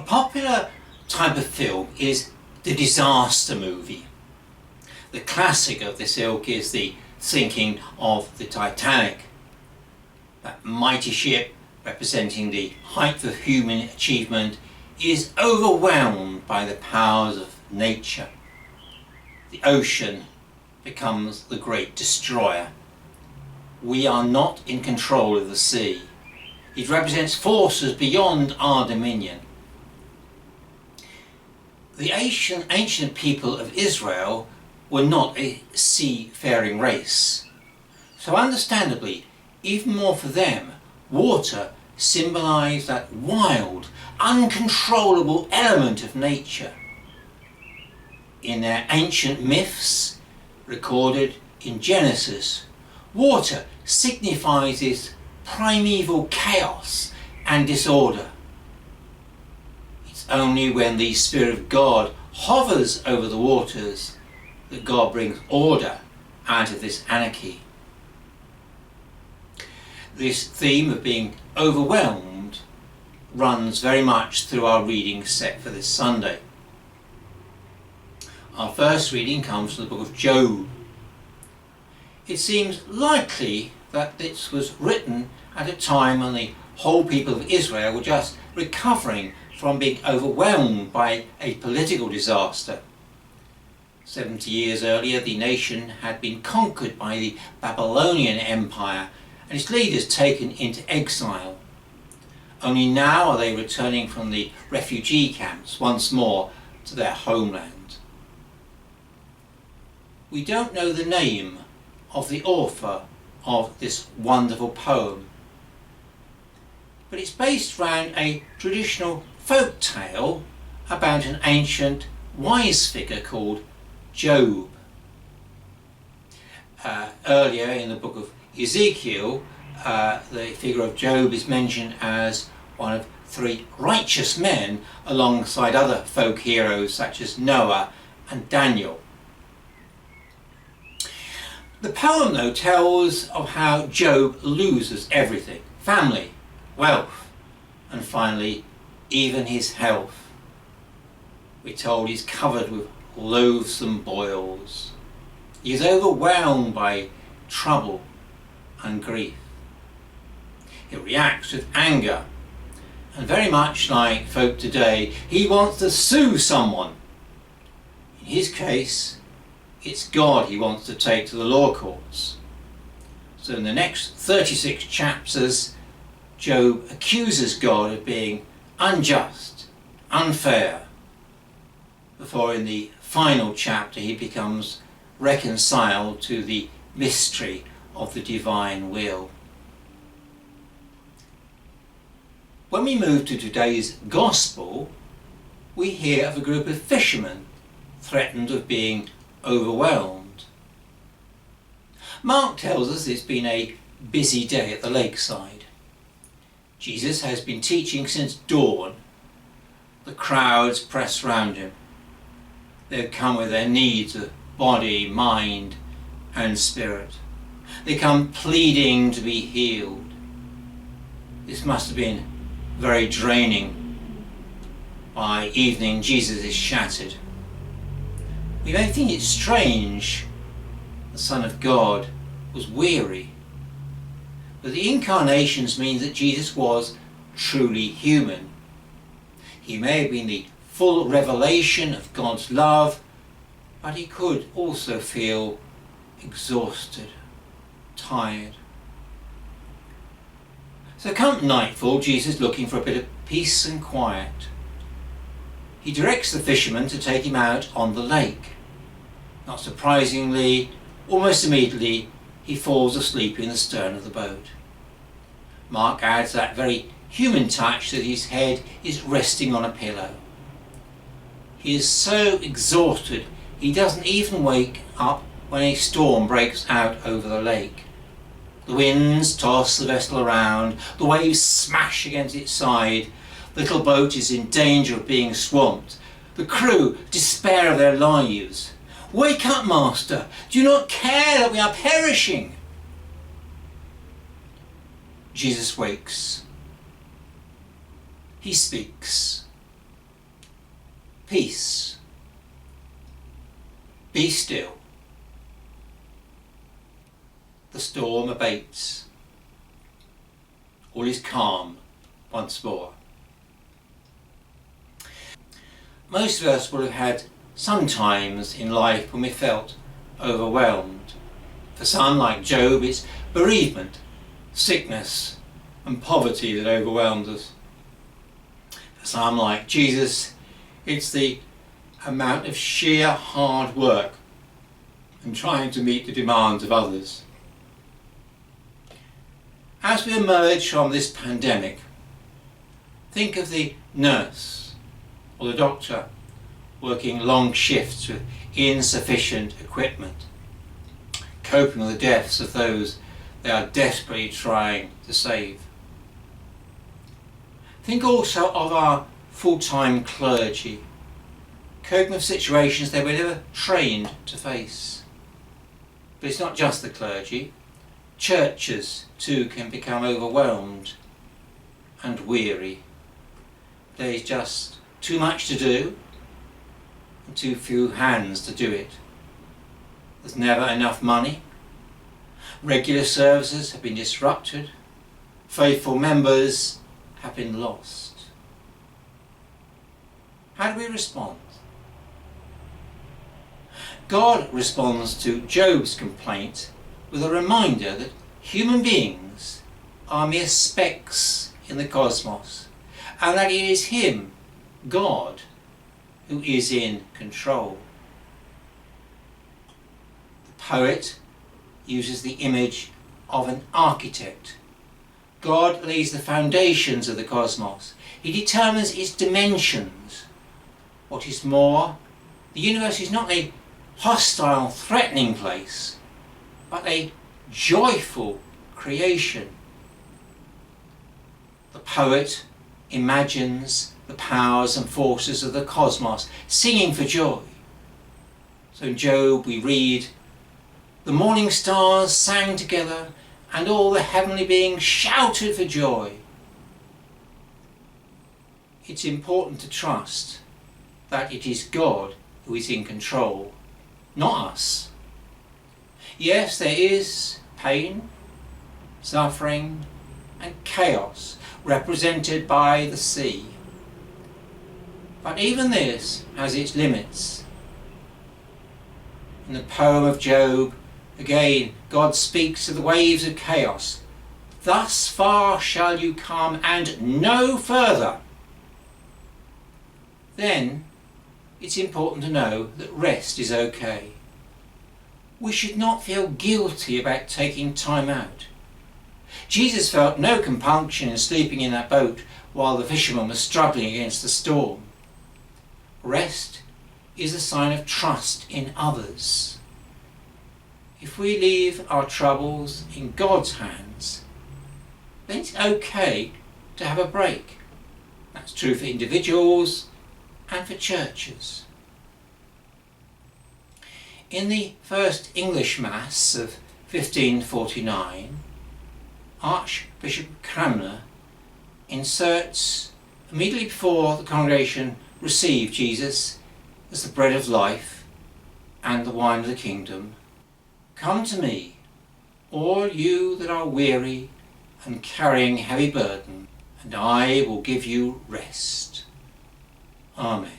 A popular type of film is the disaster movie. The classic of this ilk is the sinking of the Titanic. That mighty ship, representing the height of human achievement, is overwhelmed by the powers of nature. The ocean becomes the great destroyer. We are not in control of the sea. It represents forces beyond our dominion. The ancient people of Israel were not a seafaring race. So understandably, even more for them, water symbolised that wild, uncontrollable element of nature. In their ancient myths, recorded in Genesis, water signifies this primeval chaos and disorder. It's only when the Spirit of God hovers over the waters that God brings order out of this anarchy. This theme of being overwhelmed runs very much through our reading set for this Sunday. Our first reading comes from the book of Job. It seems likely that this was written at a time when the whole people of Israel were just recovering from being overwhelmed by a political disaster. 70 years earlier, the nation had been conquered by the Babylonian Empire and its leaders taken into exile. Only now are they returning from the refugee camps once more to their homeland. We don't know the name of the author of this wonderful poem, but it's based around a traditional folk tale about an ancient wise figure called Job. Earlier in the book of Ezekiel, the figure of Job is mentioned as one of 3 righteous men alongside other folk heroes such as Noah and Daniel. The poem, though, tells of how Job loses everything: family, wealth, and finally even his health. We're told he's covered with loathsome boils. He is overwhelmed by trouble and grief. He reacts with anger, and very much like folk today, he wants to sue someone. In his case, it's God he wants to take to the law courts. So in the next 36 chapters, Job accuses God of being unjust, unfair, before in the final chapter he becomes reconciled to the mystery of the divine will. When we move to today's Gospel, we hear of a group of fishermen threatened of being overwhelmed. Mark tells us it's been a busy day at the lakeside. Jesus has been teaching since dawn. The crowds press round him. They've come with their needs of body, mind and spirit. They come pleading to be healed. This must have been very draining. By evening, Jesus is shattered. We may think it strange the Son of God was weary, but the incarnations means that Jesus was truly human. He may have been the full revelation of God's love, but he could also feel exhausted, tired. So come nightfall, Jesus is looking for a bit of peace and quiet. He directs the fishermen to take him out on the lake. Not surprisingly, almost immediately, he falls asleep in the stern of the boat. Mark adds that very human touch that his head is resting on a pillow. He is so exhausted he doesn't even wake up when a storm breaks out over the lake. The winds toss the vessel around, the waves smash against its side. The little boat is in danger of being swamped. The crew despair of their lives. "Wake up, Master! Do you not care that we are perishing?" Jesus wakes. He speaks. Peace. Be still. The storm abates. All is calm once more. Most of us will have had some times in life when we felt overwhelmed. For some, like Job, it's bereavement, sickness and poverty that overwhelms us. For some, like Jesus, it's the amount of sheer hard work and trying to meet the demands of others. As we emerge from this pandemic, think of the nurse or the doctor working long shifts with insufficient equipment, coping with the deaths of those they are desperately trying to save. Think also of our full-time clergy, coping with situations they were never trained to face. But it's not just the clergy. Churches too can become overwhelmed and weary. There's just too much to do and too few hands to do it. There's never enough money. Regular services have been disrupted. Faithful members have been lost. How do we respond? God responds to Job's complaint with a reminder that human beings are mere specks in the cosmos, and that it is Him, God, who is in control. The poet uses the image of an architect. God lays the foundations of the cosmos. He determines its dimensions. What is more, the universe is not a hostile, threatening place, but a joyful creation. The poet imagines the powers and forces of the cosmos singing for joy. So in Job we read, "The morning stars sang together, and all the heavenly beings shouted for joy." It's important to trust that it is God who is in control, not us. Yes, there is pain, suffering and chaos represented by the sea. But even this has its limits. In the poem of Job, again, God speaks to the waves of chaos. "Thus far shall you come and no further." Then it's important to know that rest is okay. We should not feel guilty about taking time out. Jesus felt no compunction in sleeping in that boat while the fisherman was struggling against the storm. Rest is a sign of trust in others. If we leave our troubles in God's hands, then it's okay to have a break. That's true for individuals and for churches. In the first English Mass of 1549, Archbishop Cranmer inserts immediately before the congregation received Jesus as the bread of life and the wine of the kingdom, "Come to me, all you that are weary and carrying heavy burden, and I will give you rest." Amen.